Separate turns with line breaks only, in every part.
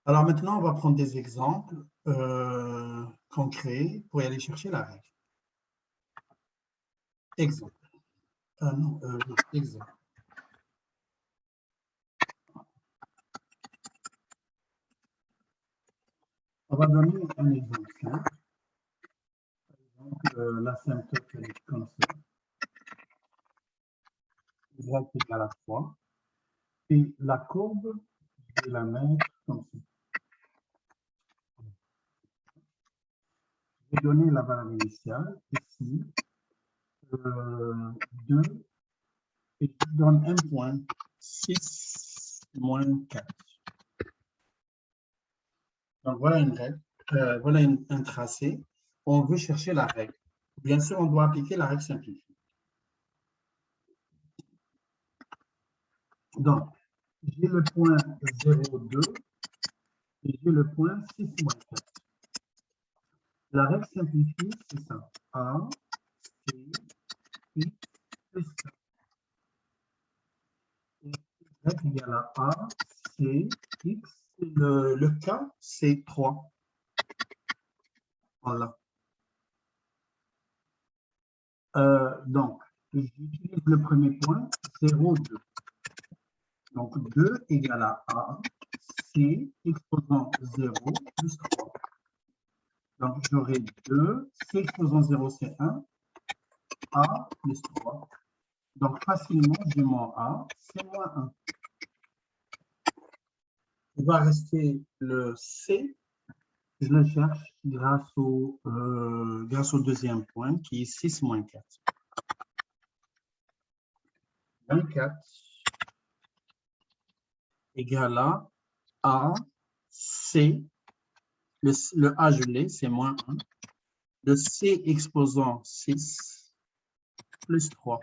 Alors maintenant, on va prendre des exemples concrets pour y aller chercher la règle. Exemple. Non, oui, exemple. On va donner un exemple simple. Par exemple, l'asymptote est comme ça. Y égale à 3. Et la courbe, je vais la mettre comme ça. Je vais donner la valeur initiale ici, 2, et je donne un point, 6 moins 4. Donc voilà une règle, voilà un tracé. On veut chercher la règle. Bien sûr, on doit appliquer la règle simplifiée. Donc, j'ai le point 0,2 et j'ai le point 6 moins 4. La règle simplifiée, c'est ça. A, C, X plus 4. Et Y égale à A, C, X. Le K, c'est 3. Voilà. Donc, j'utilise le premier point, 0,2. Donc, 2 égale à A, C, exposant 0 plus 3. Donc, j'aurai 2, C exposant 0, c'est 1, A plus 3. Donc, facilement, j'ai mon A, c'est moins 1. Il va rester le C. Je le cherche grâce au deuxième point qui est 6 moins 4. 24 égale à A, C, le A je l'ai, c'est moins 1. Le C exposant 6 plus 3.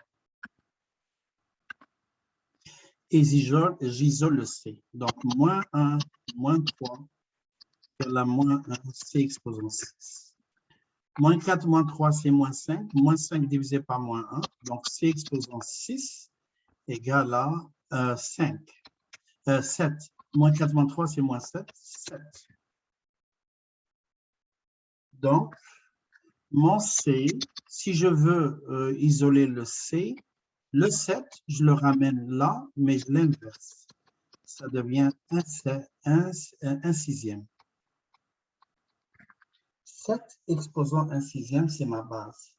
Et j'isole le C. Donc, moins 1, moins 3, c'est la moins 1, C exposant 6. Moins 4, moins 3, c'est moins 5. Moins 5 divisé par moins 1. Donc, C exposant 6 égale à 5. 7. Moins 4, moins 3, c'est moins 7. 7. Donc, mon C, si je veux isoler le C, le 7, je le ramène là, mais je l'inverse. Ça devient un sixième. 7 exposant un sixième, c'est ma base.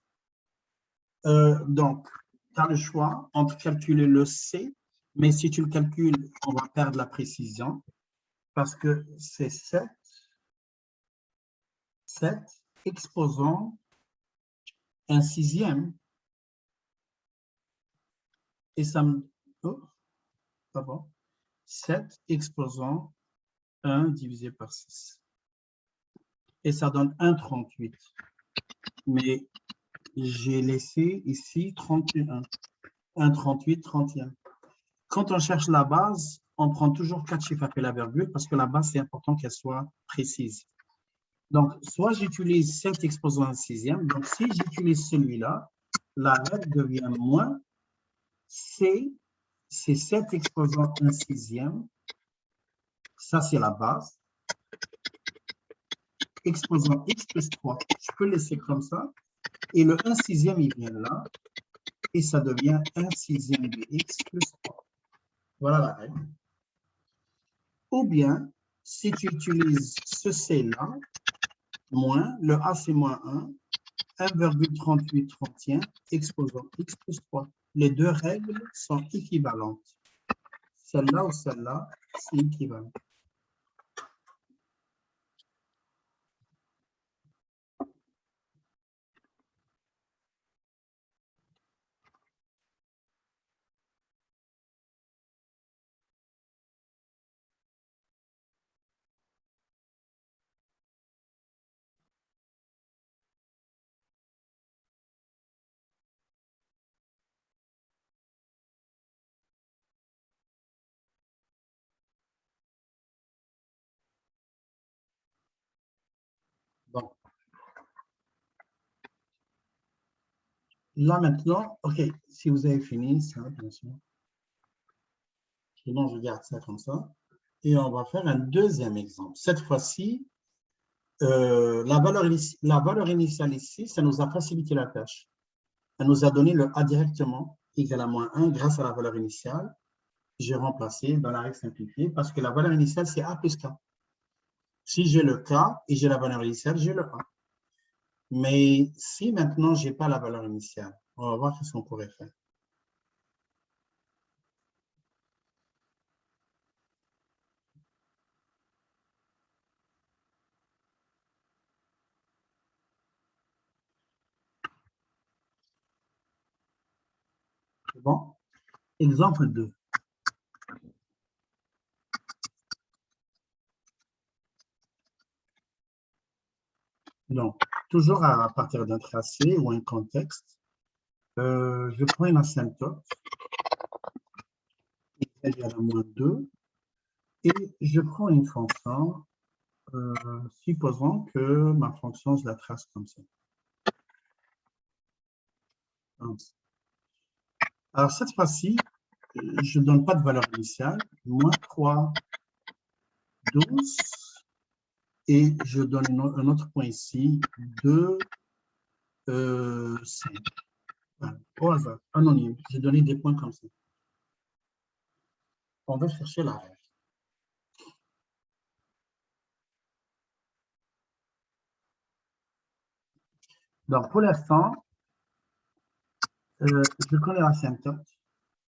Donc, tu as le choix entre calculer le C, mais si tu le calcules, on va perdre la précision parce que c'est 7 exposant un sixième. Et ça me... Oh, pas bon. 7 exposant 1 divisé par 6. Et ça donne 1,38. Mais j'ai laissé ici 31. 1,38, 31. Quand on cherche la base, on prend toujours 4 chiffres après la virgule parce que la base, c'est important qu'elle soit précise. Donc, soit j'utilise 7 exposant un sixième. Donc, si j'utilise celui-là, la règle devient moins C, c'est 7 exposant un sixième. Ça, c'est la base. Exposant x plus 3. Je peux laisser comme ça. Et le 1 sixième, il vient là. Et ça devient 1 sixième de x plus 3. Voilà la règle. Ou bien, si tu utilises ce C-là, moins, le A c'est moins 1, 1,38 exposant x plus 3. Les deux règles sont équivalentes. Celle-là ou celle-là, c'est équivalent. Bon. Là maintenant, OK, si vous avez fini, ça, bien sûr. Sinon, je garde ça comme ça. et on va faire un deuxième exemple. Cette fois-ci, la valeur initiale ici, ça nous a facilité la tâche. Elle nous a donné le A directement, égal à moins 1, grâce à la valeur initiale. J'ai remplacé dans la règle simplifiée parce que la valeur initiale, c'est A plus K. Si j'ai le K et j'ai la valeur initiale, j'ai le A. Mais si maintenant, je n'ai pas la valeur initiale, on va voir ce qu'on pourrait faire. C'est bon? Exemple 2. Donc, toujours à partir d'un tracé ou un contexte, je prends une asymptote égale à moins 2 et je prends une fonction, supposons que ma fonction, je la trace comme ça. Alors, cette fois-ci, je ne donne pas de valeur initiale, moins 3, 12, et je donne un autre point ici, 2, 5. Voilà, au hasard, anonyme. J'ai donné des points comme ça. On va chercher la règle. Donc, pour l'instant, je connais l'asymptote.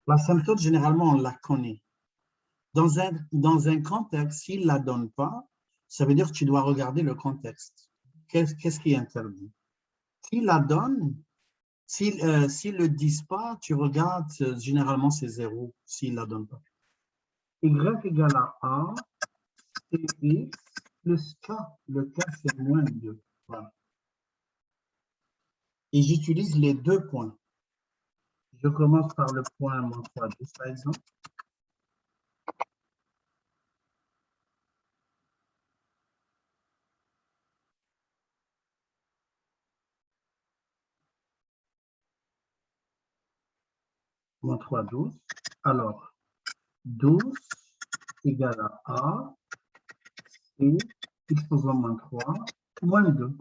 L'asymptote, généralement, on la connaît. Dans un contexte, s'il ne la donne pas, ça veut dire que tu dois regarder le contexte. Qu'est-ce qui est interdit? S'il la donne, s'ils ne le disent pas, tu regardes, généralement, c'est 0 s'il ne la donne pas. Y égale à A, Cx plus K. Le K, c'est moins 2. Voilà. Et j'utilise les deux points. Je commence par le point moins 3, 12, par exemple. Moins 3, 12. Alors, 12 égale à A, et exposant moins 3, moins 2.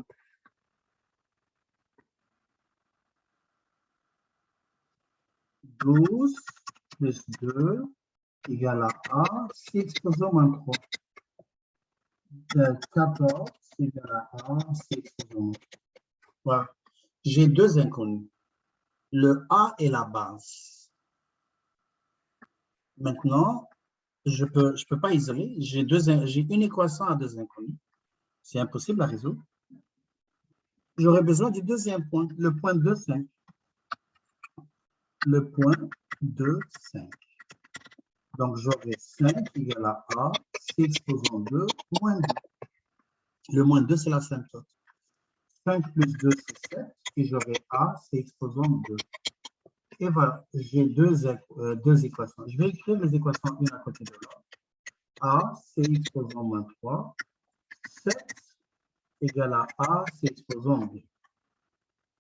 Douze plus 2 égale à A, c'est exposant moins 3. 14 égale à A, c'est exposant moins 3. Voilà. J'ai deux inconnus. Le A est la base. Maintenant, je peux pas isoler. J'ai une équation à deux inconnus. C'est impossible à résoudre. J'aurais besoin du deuxième point, le point 2, 5. Le point 2, 5. Donc, j'aurai 5 égale à A, c'est exposant 2, moins 2. Le moins 2, c'est l'asymptote. 5 plus 2, c'est 7. Et j'aurai A, c'est exposant 2. Et voilà, j'ai deux équations. Je vais écrire les équations une à côté de l'autre. A, c'est exposant moins 3. 7 égale à A, c'est exposant 2.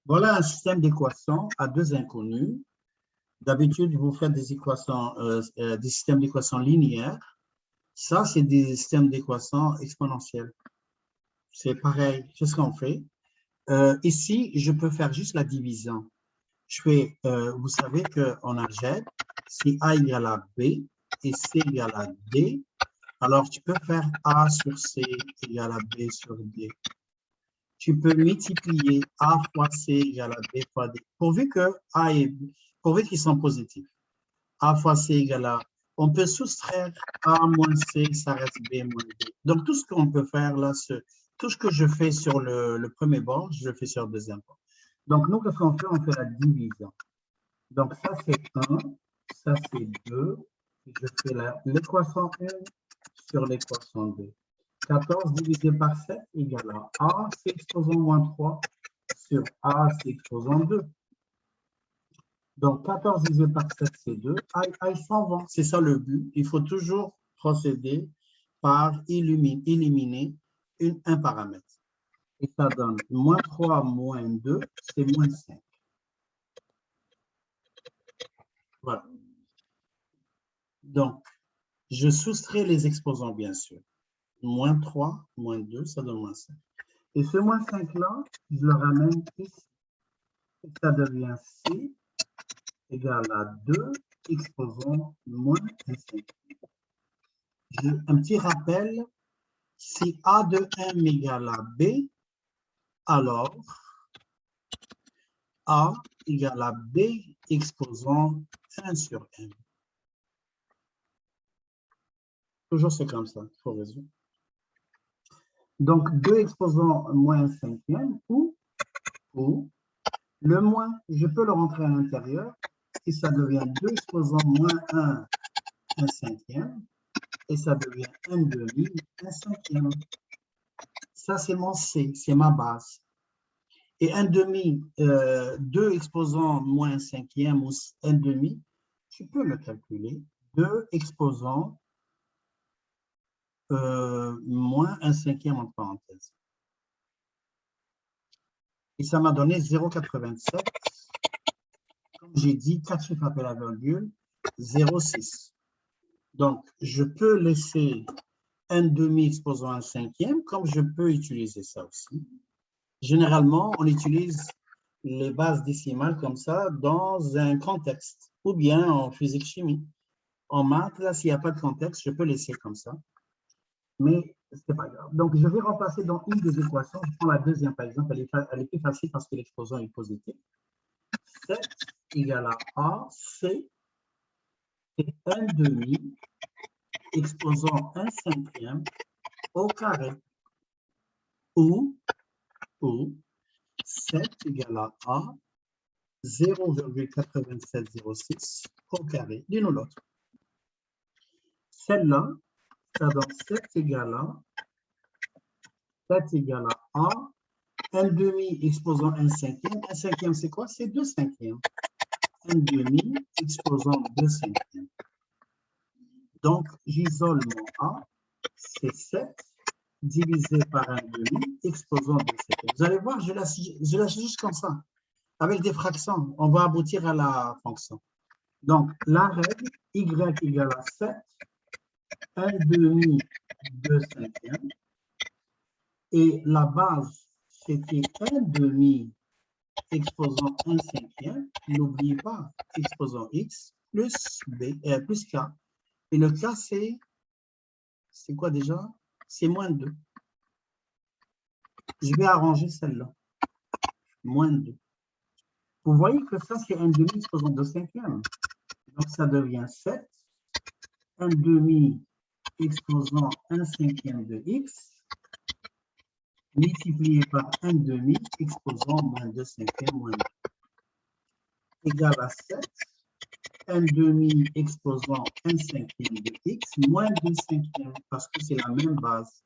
Voilà un système d'équations à deux inconnus. D'habitude, vous faites des équations, des systèmes d'équations linéaires. Ça, c'est des systèmes d'équations exponentielles. C'est pareil, c'est ce qu'on fait. Ici, je peux faire juste la division. Je fais, vous savez qu'en algèbre, si A égale à B et C égale à D, alors tu peux faire A sur C égale à B sur D. Tu peux multiplier A fois C égale à B fois D, pourvu qu'ils sont positifs. A fois C égale à, on peut soustraire A moins C, ça reste B moins D. Donc, tout ce qu'on peut faire là, tout ce que je fais sur le premier bord, je le fais sur le deuxième bord. Donc, nous, qu'est-ce qu'on fait? On fait la division. Donc, ça, c'est 1, ça, c'est 2. Je fais l'équation 1 sur l'équation 2. 14 divisé par 7 égale à A, c'est exposant moins 3 sur A, c'est exposant 2. Donc, 14 divisé par 7, c'est 2. Ils s'en vont. C'est ça le but. Il faut toujours procéder par éliminer un paramètre. Et ça donne moins 3 moins 2, c'est moins 5. Voilà. Donc, Je soustrais les exposants, bien sûr. Moins 3, moins 2, ça donne moins 5. Et ce moins 5-là, je le ramène ici. Et ça devient C égale à 2, exposant moins 1 cinquième. Un petit rappel, si A de M égale à B, alors A égale à B exposant 1 sur M. Toujours c'est comme ça, il faut résoudre. Donc 2 exposant moins 1 cinquième ou le moins, je peux le rentrer à l'intérieur, et ça devient 2 exposant moins 1 cinquième, et ça devient 1 demi 1 cinquième. Ça c'est mon C, c'est ma base. Et 1 demi, 2 exposant moins 1 cinquième ou 1 demi, tu peux le calculer. 2 exposant moins 1 cinquième entre parenthèses. Et ça m'a donné 0,87. Comme j'ai dit, 4 chiffres après la virgule, 0,6. Donc, je peux laisser 1 demi exposant 1 cinquième, comme je peux utiliser ça aussi. Généralement, on utilise les bases décimales comme ça dans un contexte, ou bien en physique-chimie. En maths, là, s'il n'y a pas de contexte, je peux laisser comme ça. Mais ce n'est pas grave. Donc, je vais remplacer dans une des équations. Je prends la deuxième, par exemple. Elle est plus facile parce que l'exposant est positif. 7 égale à C et 1 demi exposant 1 cinquième au carré. Ou 7 égale à 0,8706 au carré. L'une ou l'autre. Celle-là, ça donne 7 égale à 1 demi exposant 1 cinquième. 1 cinquième, c'est quoi? C'est 2 cinquièmes. 1 demi exposant 2 cinquièmes. Donc, j'isole mon A, c'est 7 divisé par 1 demi exposant 2 cinquièmes. Vous allez voir, je lâche juste comme ça. Avec des fractions, on va aboutir à la fonction. Donc, la règle, y égale à 7, 1 demi 2 cinquièmes. Et la base, c'était 1 demi exposant 1 cinquième. N'oubliez pas, exposant x plus k. Et le k, c'est quoi déjà? C'est moins 2. Je vais arranger celle-là. Moins 2. Vous voyez que ça, c'est 1 demi exposant 2 cinquièmes. Donc, ça devient 7. 1 demi exposant 1 cinquième de x multiplié par 1 demi exposant moins 2 cinquièmes moins 2 égale à 7. 1 demi exposant 1 cinquième de x moins 2 cinquièmes parce que c'est la même base.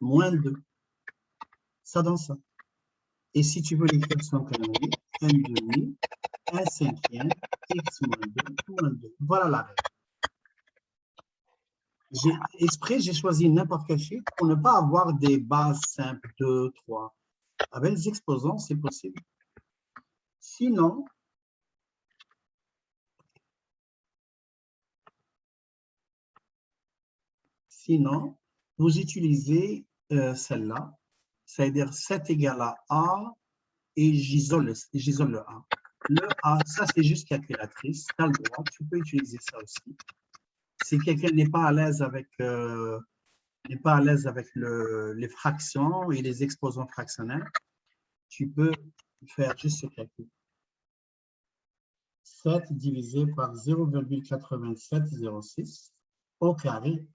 Moins 2. Ça donne ça. Et si tu veux l'écrire sans connerie, 1 demi, 1 cinquième, x moins 2. Voilà la règle. Exprès, j'ai choisi n'importe quel chiffre pour ne pas avoir des bases simples, 2, 3. Avec les exposants, c'est possible. Sinon, vous utilisez celle-là, c'est-à-dire 7 égale à A et j'isole le A. Le A, ça c'est juste calculatrice, tu as le droit, tu peux utiliser ça aussi. Si quelqu'un n'est pas à l'aise avec, les fractions et les exposants fractionnels, tu peux faire juste ce calcul. 7 divisé par 0,8706 au carré.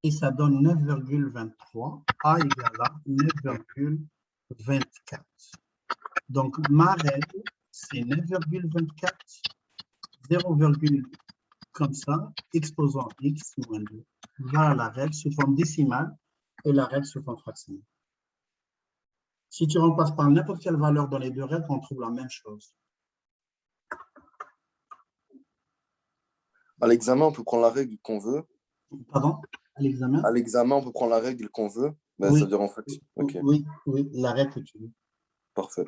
Et ça donne 9,23. A égale à 9,24. Donc, ma règle, c'est 9,24, 0, comme ça, exposant x moins 2. Voilà la règle sous forme décimale et la règle sous forme fractionnelle. Si tu remplaces par n'importe quelle valeur dans les deux règles, on trouve la même chose.
À l'examen, on peut prendre la règle qu'on veut.
Pardon? À l'examen?
À l'examen, on peut prendre la règle qu'on veut. Ben,
Oui.
c'est-à-dire en fait. Okay.
Oui, la règle que tu veux.
Parfait.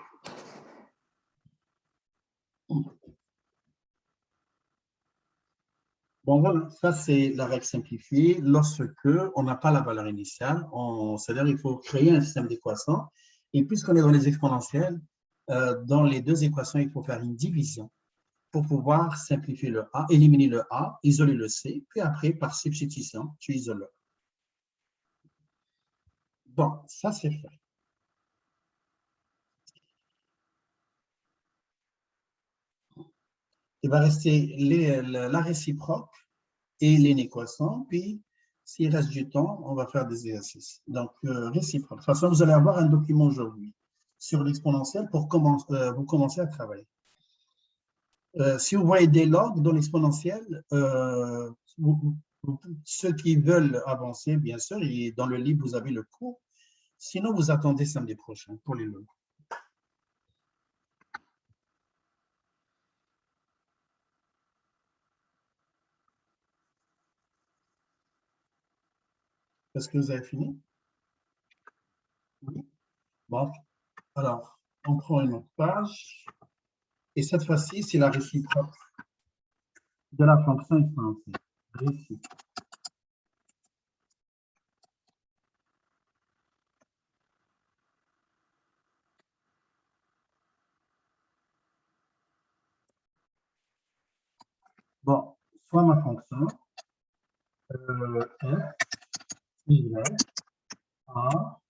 Bon, Bon, voilà, ça c'est la règle simplifiée. Lorsque on n'a pas la valeur initiale, c'est-à-dire il faut créer un système d'équations. Et puisqu'on est dans les exponentielles, dans les deux équations, il faut faire une division pour pouvoir simplifier le A, éliminer le A, isoler le C, puis après, par substitution, tu isoles le A. Bon, ça c'est fait. Il va rester la réciproque et l'inéquation, puis s'il reste du temps, on va faire des exercices. Donc, réciproque. De toute façon, vous allez avoir un document aujourd'hui sur l'exponentielle pour vous commencer à travailler. Si vous voyez des logs dans l'exponentielle, ceux qui veulent avancer, bien sûr, et dans le livre, vous avez le cours. Sinon, vous attendez samedi prochain pour les logs. Est-ce que vous avez fini? Oui. Bon, alors, on prend une autre page. Et cette fois-ci, c'est la réciproque de la fonction exponentielle. Réciproque. Bon, soit ma fonction, f, y, a,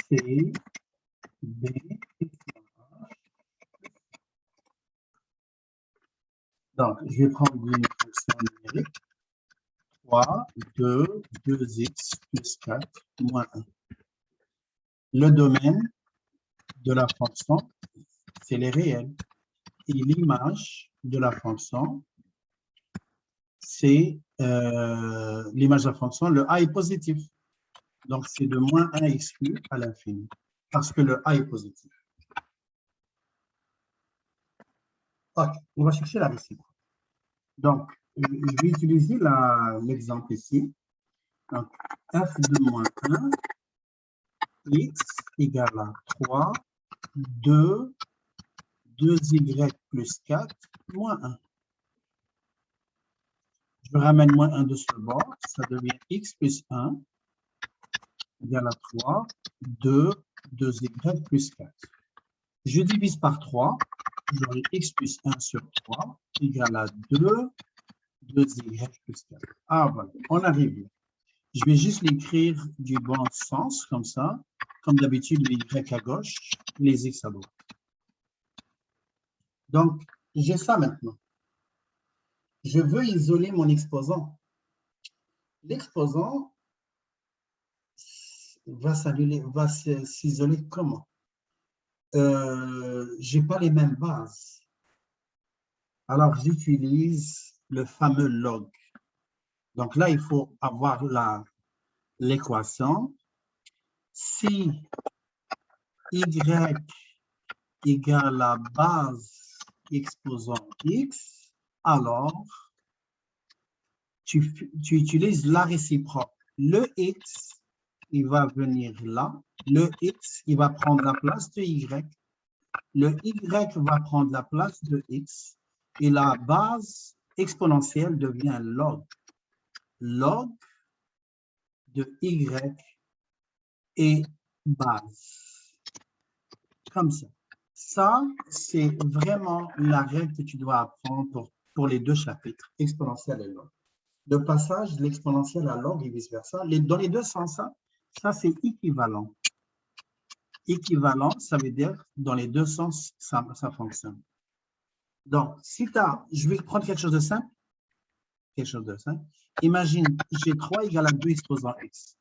c, b, donc, je vais prendre une fonction numérique. 3, 2, 2x plus 4, moins 1. Le domaine de la fonction, c'est les réels. Et l'image de la fonction, c'est l'image de la fonction, le a est positif. Donc, c'est de moins 1 exclu à l'infini, parce que le a est positif. OK, on va chercher la réciproque. Donc, je vais utiliser l'exemple ici. Donc, f de moins 1, x égale à 3, 2, 2y plus 4, moins 1. Je ramène moins 1 de ce bord, ça devient x plus 1 égale à 3, 2, 2y plus 4. Je divise par 3, j'aurai x plus 1 sur 3 égale à 2, 2y plus 4. Ah, voilà, on arrive là. Je vais juste l'écrire du bon sens, comme ça. Comme d'habitude, les y à gauche, les x à droite. Donc, j'ai ça maintenant. Je veux isoler mon exposant. L'exposant va s'isoler comment? Je n'ai pas les mêmes bases. Alors, j'utilise le fameux log. Donc là, il faut avoir l'équation. Si y égale la base exposant x, alors tu utilises la réciproque. Le x, il va venir là. Le x, il va prendre la place de y. Le y va prendre la place de x. Et la base exponentielle devient log. Log de y et base. Comme ça. Ça, c'est vraiment la règle que tu dois apprendre pour les deux chapitres, exponentielle et log. Le passage de l'exponentielle à log et vice-versa, dans les deux sens, ça c'est équivalent. Équivalent, ça veut dire dans les deux sens, ça fonctionne. Donc, je vais prendre quelque chose de simple. Imagine, j'ai 3 égale à 2 exposant x.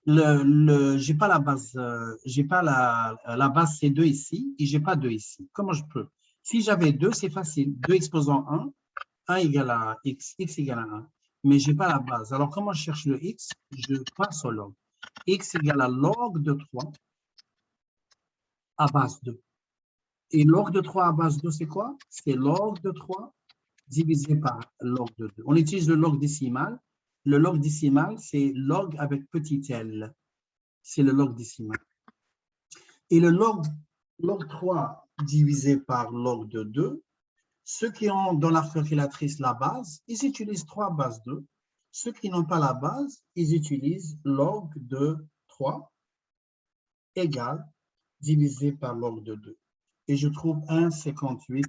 Je n'ai pas la base, la base c'est 2 ici et je n'ai pas 2 ici. Comment je peux? Si j'avais 2, c'est facile. 2 exposant 1, 1 égale à x, x égale à 1. Mais je n'ai pas la base. Alors, comment je cherche le x? Je passe au log. X égale à log de 3 à base 2. Et log de 3 à base 2, c'est quoi? C'est log de 3 divisé par log de 2. On utilise le log décimal. Le log décimal, c'est log avec petit l. C'est le log décimal. Et le log 3 divisé par log de 2, Ceux qui ont dans leur calculatrice la base, ils utilisent 3 base 2. Ceux qui n'ont pas la base, ils utilisent log de 3 égale divisé par log de 2. Et je trouve 1,58,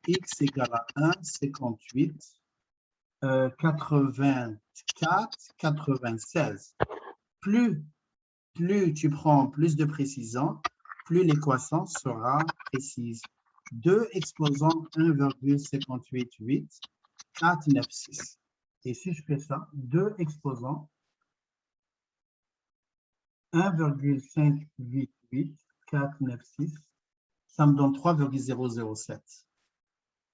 x égale à 1,58, 84, 96. Plus tu prends plus de précision, plus l'équation sera précise. 2 exposant 1,588, 496. Et si je fais ça, 2 exposant 1,588, 496, ça me donne 3,007.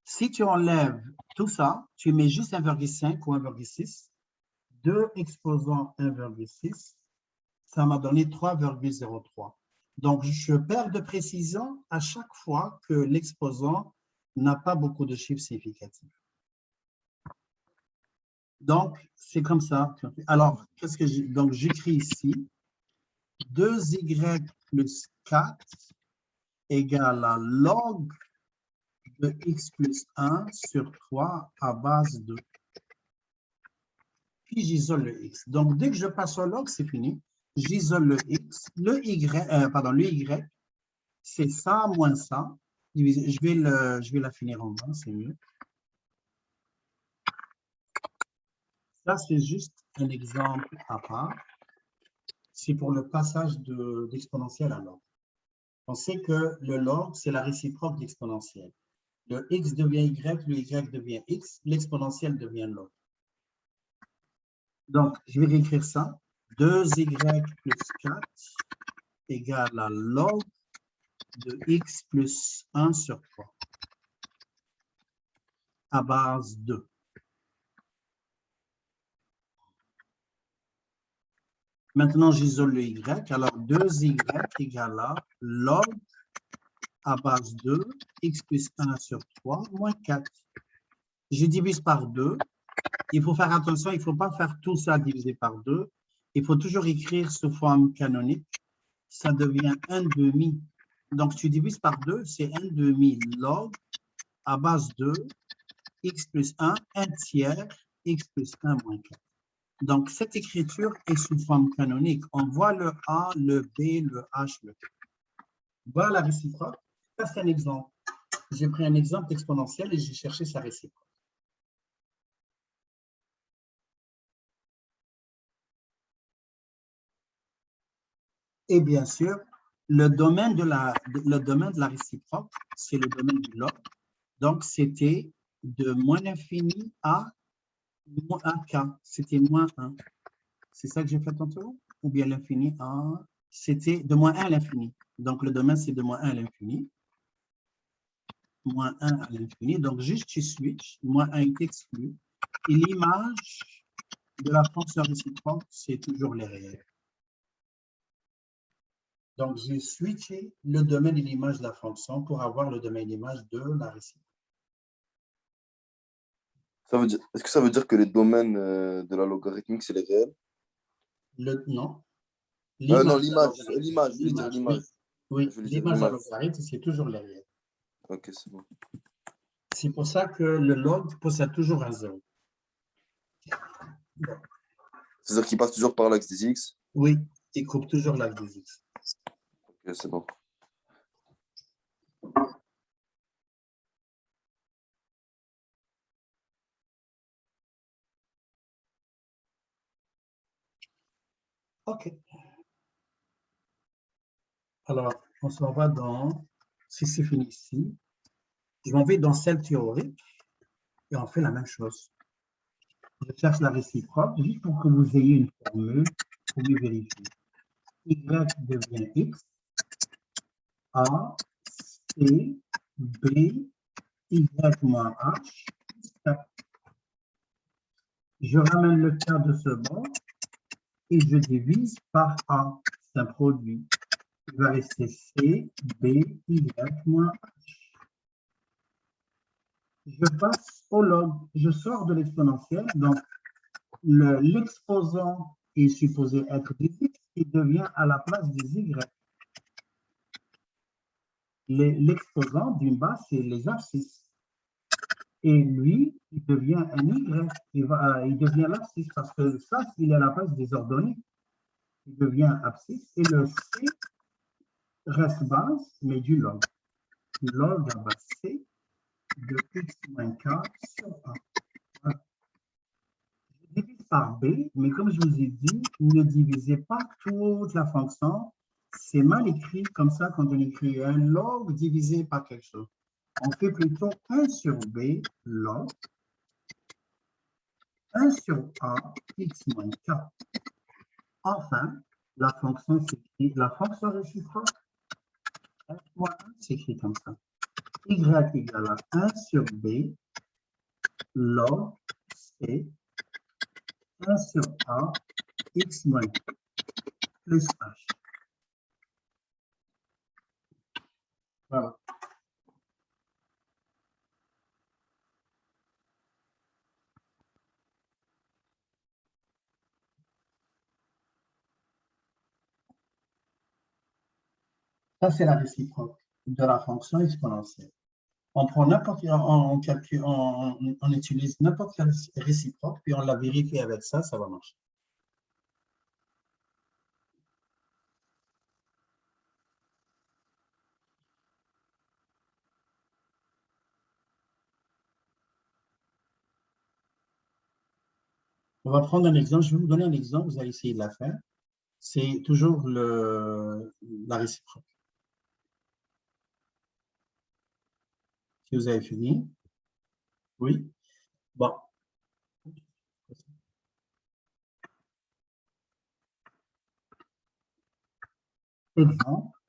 Si tu enlèves tout ça, tu mets juste 1,5 ou 1,6, 2 exposant 1,6, ça m'a donné 3,03. Donc, je perds de précision à chaque fois que l'exposant n'a pas beaucoup de chiffres significatifs. Donc, c'est comme ça. Alors, qu'est-ce que donc, j'écris ici 2y plus 4 égale à log de x plus 1 sur 3 à base 2. Puis j'isole le x. Donc, dès que je passe au log, c'est fini. J'isole le x. Le y, c'est ça moins ça. Je vais la finir en bas, c'est mieux. Ça, c'est juste un exemple à part. C'est pour le passage d'exponentiel à log. On sait que le log, c'est la réciproque d'exponentiel. Le x devient y, le y devient x, l'exponentiel devient log. Donc, je vais réécrire ça. 2y plus 4 égale à log de x plus 1 sur 3 à base 2. Maintenant, j'isole le y. Alors, 2y égale à log à base 2, x plus 1 sur 3, moins 4. Je divise par 2. Il faut faire attention, il ne faut pas faire tout ça divisé par 2. Il faut toujours écrire sous forme canonique. Ça devient 1 demi. Donc, tu divises par 2, c'est 1 demi log à base 2, x plus 1, 1 tiers, x plus 1 moins 4. Donc, cette écriture est sous forme canonique. On voit le A, le B, le H, le K. Voilà la réciproque. Ça, c'est un exemple. J'ai pris un exemple exponentiel et j'ai cherché sa réciproque. Et bien sûr, le domaine de la réciproque, c'est le domaine du log. Donc, c'était de moins l'infini à moins 1k. C'était moins 1. C'est ça que j'ai fait tantôt? Ou bien l'infini à... C'était de moins 1 à l'infini. Donc, le domaine, c'est de moins 1 à l'infini. Moins 1 à l'infini. Donc, juste tu switch. Moins 1 est exclu. Et l'image de la fonction réciproque, c'est toujours les réels. Donc, j'ai switché le domaine et l'image de la fonction pour avoir le domaine et l'image de la réciproque.
Est-ce que ça veut dire que les domaines de la logarithmique, c'est les réels?
Non.
Non, l'image, je voulais dire l'image.
Oui, l'image de la logarithme, c'est toujours les réels.
Ok, c'est bon.
C'est pour ça que le log possède toujours un 0. Bon.
C'est-à-dire qu'il passe toujours par l'axe des x?
Oui, il coupe toujours l'axe des x.
Ok, c'est bon.
OK. Alors, on s'en va dans, si c'est fini ici, je m'en vais dans celle théorique et on fait la même chose. Je cherche la réciproque juste pour que vous ayez une formule pour mieux vérifier. Y devient x, A, C, B, Y moins H, 4. Je ramène le cas de ce bord et je divise par A. C'est un produit. Il va rester C, B, Y moins H. Je passe au log. Je sors de l'exponentiel. Donc, l'exposant est supposé être des x et devient à la place des y. L'exposant d'une base, c'est les abscisses. Et lui, il devient un Y, il devient l'abscisse parce que ça, il est à la base des ordonnées. Il devient abscisse et le C reste base, mais du log. Log à base C de x moins k sur A. Voilà. Je divise par B, mais comme je vous ai dit, ne divisez pas toute la fonction. C'est mal écrit comme ça quand on écrit un log divisé par quelque chose. On fait plutôt 1 sur B log 1 sur A x moins k. Enfin, la fonction réciproque f moins 1 s'écrit comme ça. Y égale à 1 sur B log C 1 sur A x moins plus h. Voilà. Ça, c'est la réciproque de la fonction exponentielle. On prend n'importe on utilise n'importe quelle réciproque, puis on la vérifie avec ça, ça va marcher. On va prendre un exemple, je vais vous donner un exemple, vous allez essayer de la faire. C'est toujours la réciproque. Si vous avez fini, oui. Bon. Exemple.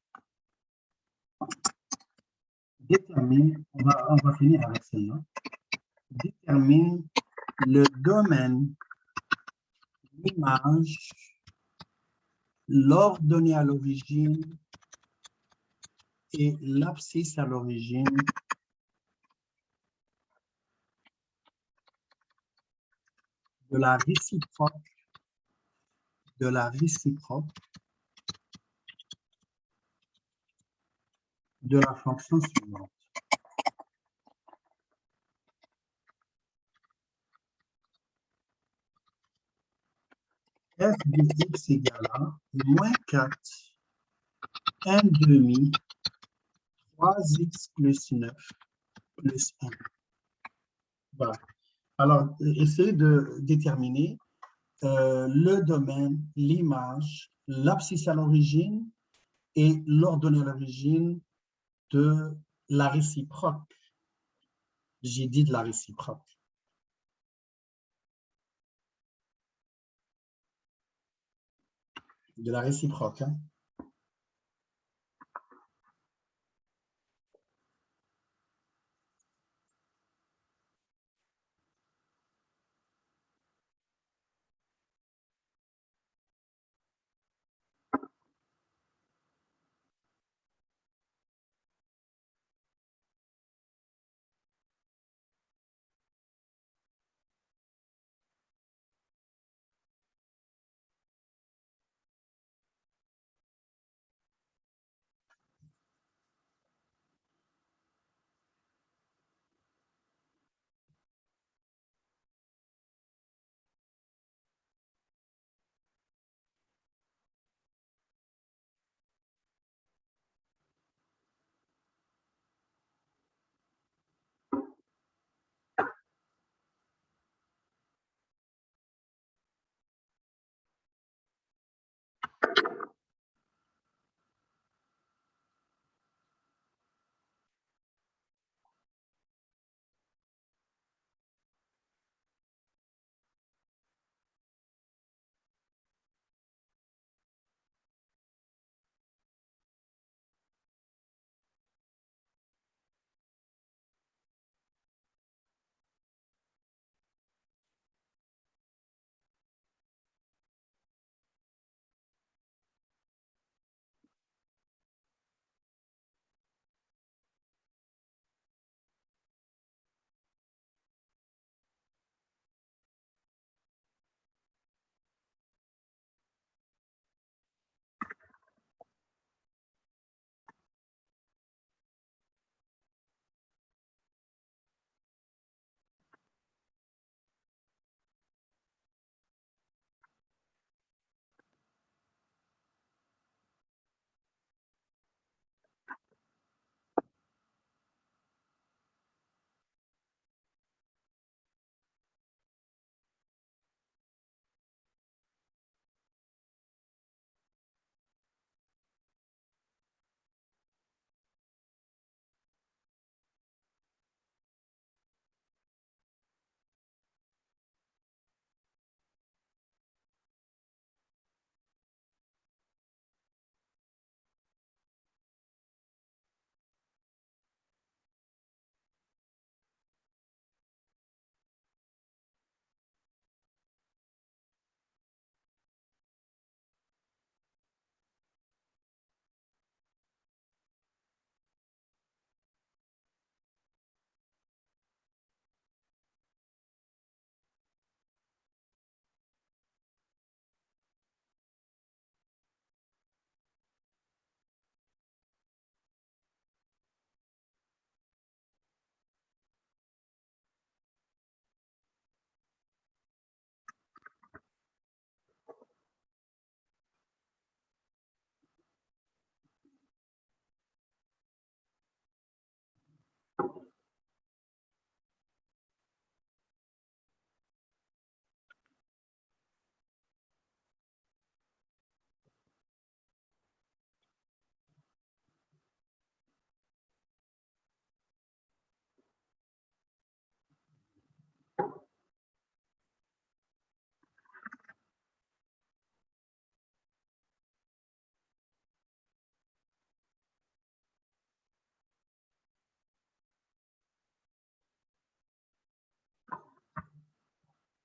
Détermine, on va finir avec celle-là. Détermine le domaine, l'image, l'ordonnée à l'origine et l'abscisse à l'origine de la réciproque de la fonction suivante. F de x égale à moins 4, 1 demi, 3x plus 9 plus 1. Voilà. Alors, essayez de déterminer le domaine, l'image, l'abscisse à l'origine et l'ordonnée à l'origine de la réciproque. J'ai dit de la réciproque. De la réciproque. Hein?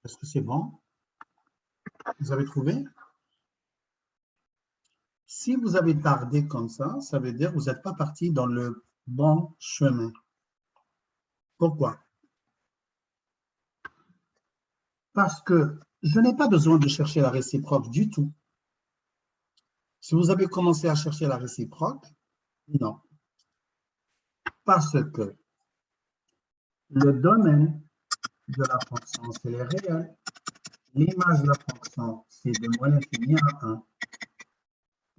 Est-ce que c'est bon? Vous avez trouvé? Si vous avez tardé comme ça veut dire que vous n'êtes pas parti dans le bon chemin. Pourquoi? Parce que je n'ai pas besoin de chercher la réciproque du tout. Si vous avez commencé à chercher la réciproque, non. Parce que le domaine de la fonction, c'est les réels. L'image de la fonction, c'est de moins l'infini à 1.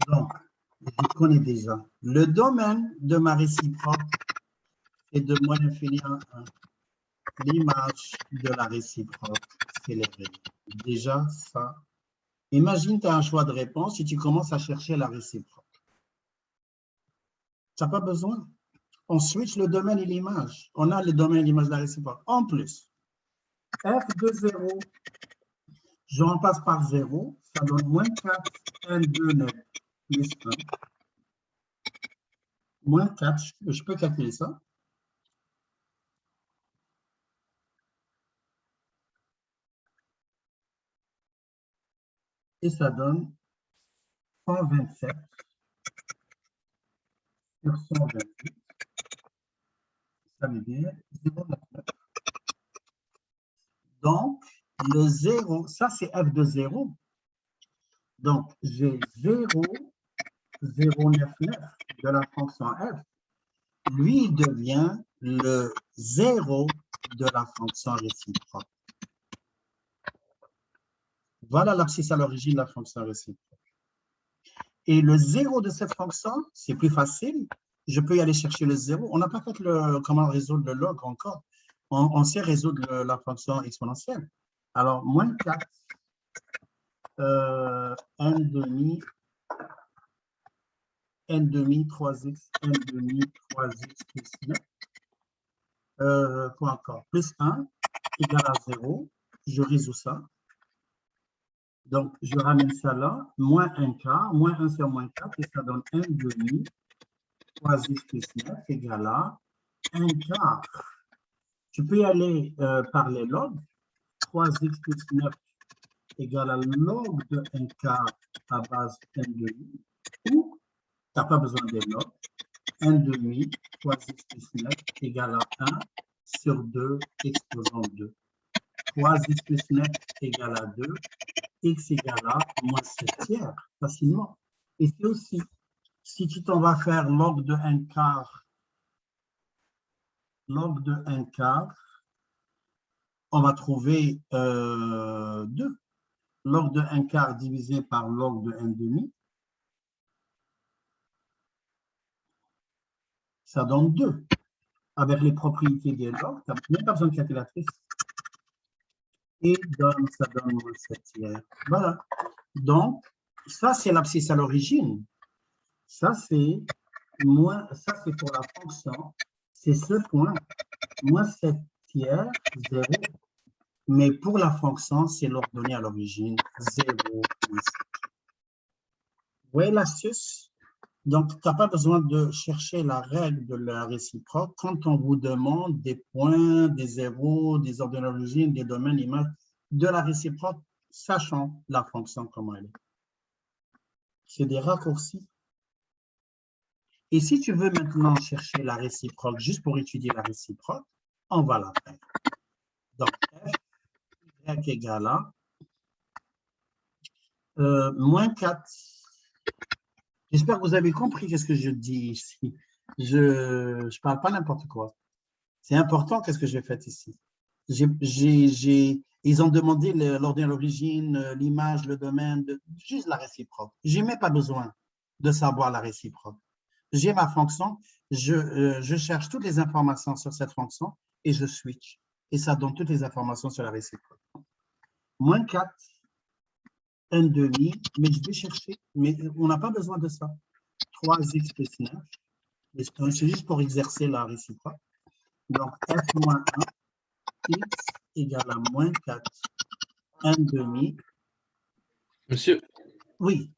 Donc, je connais déjà. Le domaine de ma réciproque est de moins l'infini à 1. L'image de la réciproque, c'est les réels. Déjà, ça. Imagine, tu as un choix de réponse et tu commences à chercher la réciproque. Tu n'as pas besoin. On switch le domaine et l'image. On a le domaine et l'image de la réciproque. En plus, f de 0, je remplace par 0, ça donne moins 4 n2 net plus 1. Moins 4, je peux calculer ça. Et ça donne 127 sur 128. Ça veut dire 0,99. Donc, le 0, ça c'est f de 0. Donc, j'ai 0,099 de la fonction f. Lui, il devient le 0 de la fonction réciproque. Voilà l'abscisse à l'origine de la fonction réciproque. Et le 0 de cette fonction, c'est plus facile. Je peux y aller chercher le 0. On n'a pas fait comment résoudre le log encore. On sait résoudre la fonction exponentielle. Alors, moins 4, n demi, 3x, n demi, 3x plus 9. Quoi encore? Plus 1 égale à 0. Je résous ça. Donc, je ramène ça là. Moins 1 quart, moins 1 sur moins 4, et ça donne 1 demi, 3x plus 9 égale à 1 quart. Tu peux y aller par les logs. 3x plus 9 égale à log de 1 quart à base 1 demi. Ou, tu n'as pas besoin des logs. 1 demi, 3x plus 9 égale à 1 sur 2 exposant 2. 3x plus 9 égale à 2. X égale à moins 7 tiers, facilement. Et c'est aussi, si tu t'en vas faire log de 1 quart, on va trouver 2. Log de 1 quart divisé par log de 1 demi, ça donne 2. Avec les propriétés des logs, tu n'as même pas besoin de calculatrice. Et ça donne moins 7 tiers. Voilà. Donc, ça, c'est l'abscisse à l'origine. Ça, c'est pour la fonction. C'est ce point, moins 7 tiers, 0. Mais pour la fonction, c'est l'ordonnée à l'origine, 0, moins 7. Vous voyez l'astuce? Donc, tu n'as pas besoin de chercher la règle de la réciproque quand on vous demande des points, des zéros, des ordonnées à l'origine, des domaines, images de la réciproque, sachant la fonction comment elle est. C'est des raccourcis. Et si tu veux maintenant chercher la réciproque, juste pour étudier la réciproque, on va la faire. Donc, f y égale à moins 4. J'espère que vous avez compris ce que je dis ici. Je ne parle pas n'importe quoi. C'est important qu'est-ce que j'ai fait ici. Ils ont demandé l'ordonnée à l'origine, l'image, le domaine, juste la réciproque. Je n'ai même pas besoin de savoir la réciproque. J'ai ma fonction, je cherche toutes les informations sur cette fonction et je switch. Et ça donne toutes les informations sur la réciproque. Moins 4, 1 demi, mais je vais chercher, mais on n'a pas besoin de ça. 3x plus 9, c'est juste pour exercer la réciproque. Donc, f moins 1, x égale à moins 4, 1 demi.
Monsieur,
Oui,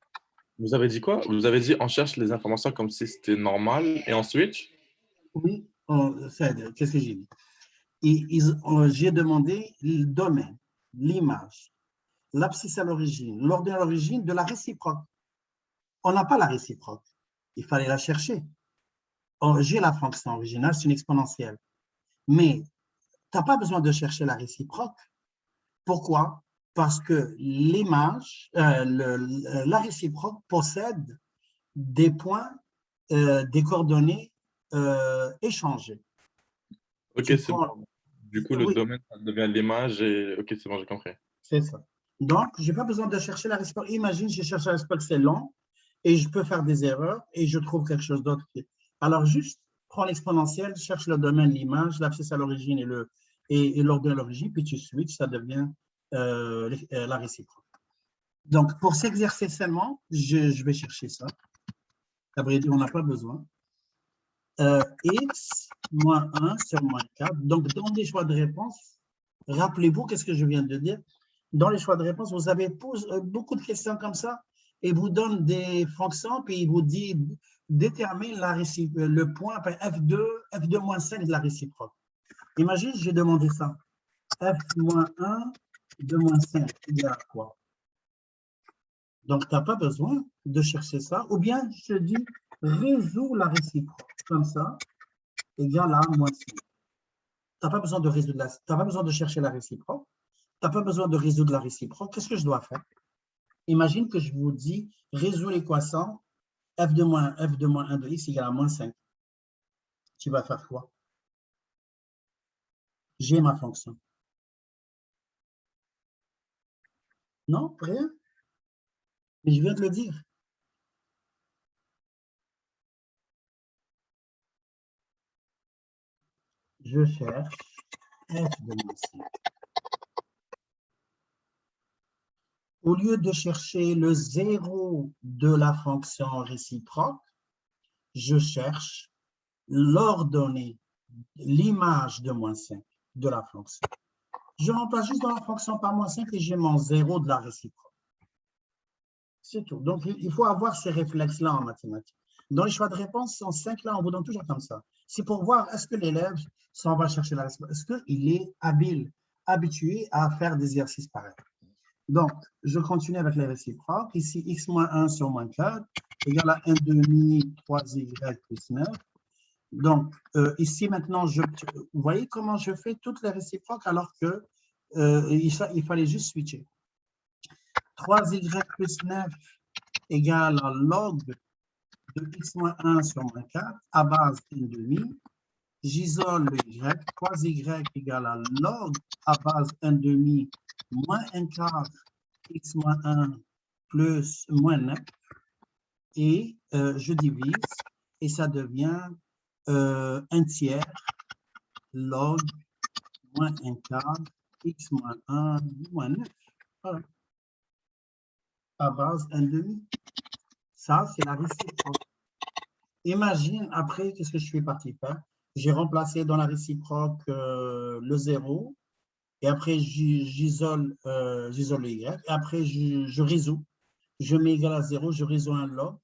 vous avez dit quoi? Vous avez dit on cherche les informations comme si c'était normal et on switch?
oui, qu'est-ce que j'ai dit? J'ai demandé le domaine. l'image, l'abscisse à l'origine, l'ordonnée à l'origine de la réciproque. On n'a pas la réciproque. Il fallait la chercher. J'ai la fonction originale, c'est une exponentielle. Mais tu n'as pas besoin de chercher la réciproque. Pourquoi? Parce que l'image, la réciproque possède des points, des coordonnées échangées.
Ok,
Tu
c'est
prends,
bon. Du coup, le
oui,
domaine, ça devient l'image et... Ok, c'est bon, j'ai compris.
c'est ça. Donc, je n'ai pas besoin de chercher la réciproque. Imagine, je cherche la réciproque, c'est long, et je peux faire des erreurs, et je trouve quelque chose d'autre. Alors, juste, prends l'exponentielle, cherche le domaine, l'image, l'abscisse à l'origine et l'ordonnée à l'origine, puis tu switches, ça devient la réciproque. Donc, pour s'exercer seulement, je vais chercher ça. À vrai dire, on n'a pas besoin. X moins 1 sur moins 4. Donc, dans les choix de réponse, rappelez-vous qu'est-ce que je viens de dire. Dans les choix de réponse, vous avez beaucoup de questions comme ça et vous donne des fonctions, puis il vous dit détermine le point F2 moins 5 de la réciproque. Imagine, j'ai demandé ça. F moins 1 de moins 5 égale à quoi? Donc, tu n'as pas besoin de chercher ça. Ou bien, je dis, résous la réciproque. Comme ça, égale à moins 5. Tu n'as pas besoin de résoudre t'as pas besoin de chercher la réciproque. Tu n'as pas besoin de résoudre la réciproque. Qu'est-ce que je dois faire? Imagine que je vous dis, résous l'équation f de moins 1 de x égale à moins 5. Tu vas faire quoi? J'ai ma fonction. Non, rien. Mais je viens de le dire. Je cherche f de moins 5. Au lieu de chercher le zéro de la fonction réciproque, je cherche l'ordonnée, l'image de moins 5 de la fonction. Je remplace juste dans la fonction par moins 5 et j'ai mon zéro de la réciproque. C'est tout. Donc, il faut avoir ces réflexes-là en mathématiques. Dans les choix de réponse, en 5 là, on vous donne toujours comme ça. C'est pour voir est-ce que l'élève, si on va chercher la réciproque, est-ce qu'il est habitué à faire des exercices pareils. Donc, je continue avec les réciproques. Ici, x moins 1 sur moins 4 égale à 1 demi 3y plus 9. Donc, ici, maintenant, vous voyez comment je fais toutes les réciproques alors que il fallait juste switcher. 3y plus 9 égale à log de x moins 1 sur moins 4 à base 1 demi. J'isole le y. 3y égale à log à base 1 demi moins 1 quart x moins 1 plus moins 9. Et je divise et ça devient 1 tiers log moins 1 quart x moins 1 moins 9. Voilà. À base 1 demi. Ça, c'est la réciproque. Imagine, après, qu'est-ce que je suis parti faire? J'ai remplacé dans la réciproque le 0, et après, j'isole le y, et après, je résous. Je mets égal à 0, je résous un log,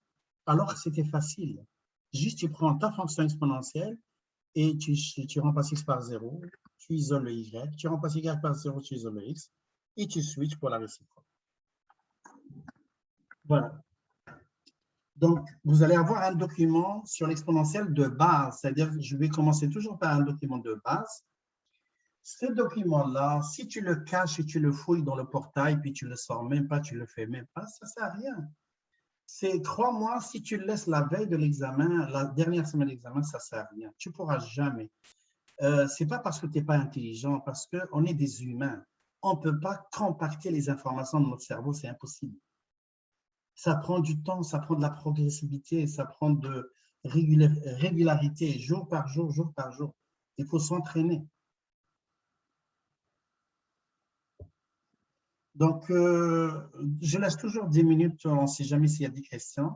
alors que c'était facile. Juste, tu prends ta fonction exponentielle et tu remplaces x par 0, tu isoles le y, tu remplaces y par 0, tu isoles le x, et tu switches pour la réciproque. Voilà. Donc, vous allez avoir un document sur l'exponentielle de base, c'est-à-dire que je vais commencer toujours par un document de base. Ce document-là, si tu le caches et tu le fouilles dans le portail, puis tu ne le sors même pas, tu ne le fais même pas, ça ne sert à rien. C'est 3 mois, si tu le laisses la veille de l'examen, la dernière semaine d'examen, ça ne sert à rien. Tu ne pourras jamais. Ce n'est pas parce que tu n'es pas intelligent, parce qu'on est des humains. On ne peut pas compacter les informations de notre cerveau, c'est impossible. Ça prend du temps, ça prend de la progressivité, ça prend de régularité, jour par jour, jour par jour. Il faut s'entraîner. Donc, je laisse toujours 10 minutes, on ne sait jamais s'il y a des questions.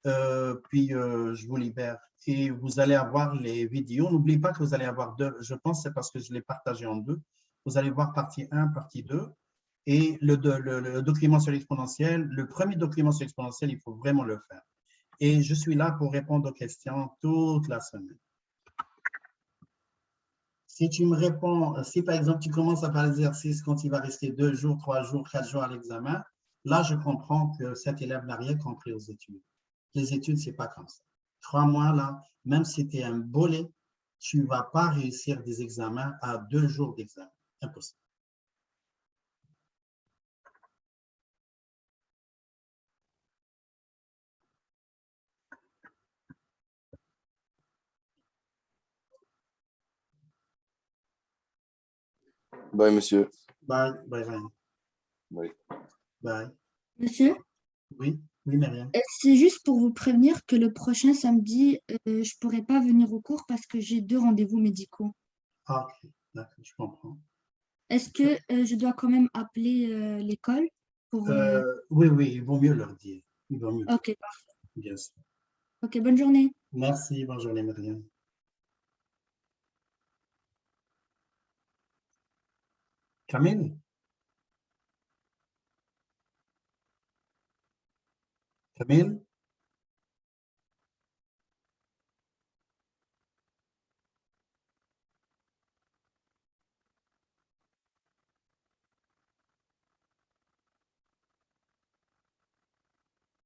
Puis, je vous libère. Et vous allez avoir les vidéos. N'oubliez pas que vous allez avoir deux. Je pense que c'est parce que je l'ai partagé en deux. Vous allez voir partie 1, partie 2. Et le document sur l'exponentielle, le premier document sur l'exponentielle, il faut vraiment le faire. Et je suis là pour répondre aux questions toute la semaine. Si tu me réponds, si par exemple tu commences à faire l'exercice quand il va rester 2 jours, 3 jours, 4 jours à l'examen, là je comprends que cet élève n'a rien compris aux études. Les études, ce n'est pas comme ça. 3 mois là, même si tu es un bolé, tu ne vas pas réussir des examens à 2 jours d'examen. Impossible.
Bye, monsieur.
Bye, bye, Ryan.
Bye.
Bye.
Monsieur,
Oui, oui, Myriam.
c'est juste pour vous prévenir que le prochain samedi, je ne pourrai pas venir au cours parce que j'ai 2 rendez-vous médicaux.
Ah, ok, d'accord, je comprends.
Est-ce que je dois quand même appeler l'école pour...
Oui, oui, il vaut mieux leur dire. Il vaut mieux,
Ok,
bien sûr.
ok, bonne journée.
Merci, bonne journée, Myriam. Camille? Camille?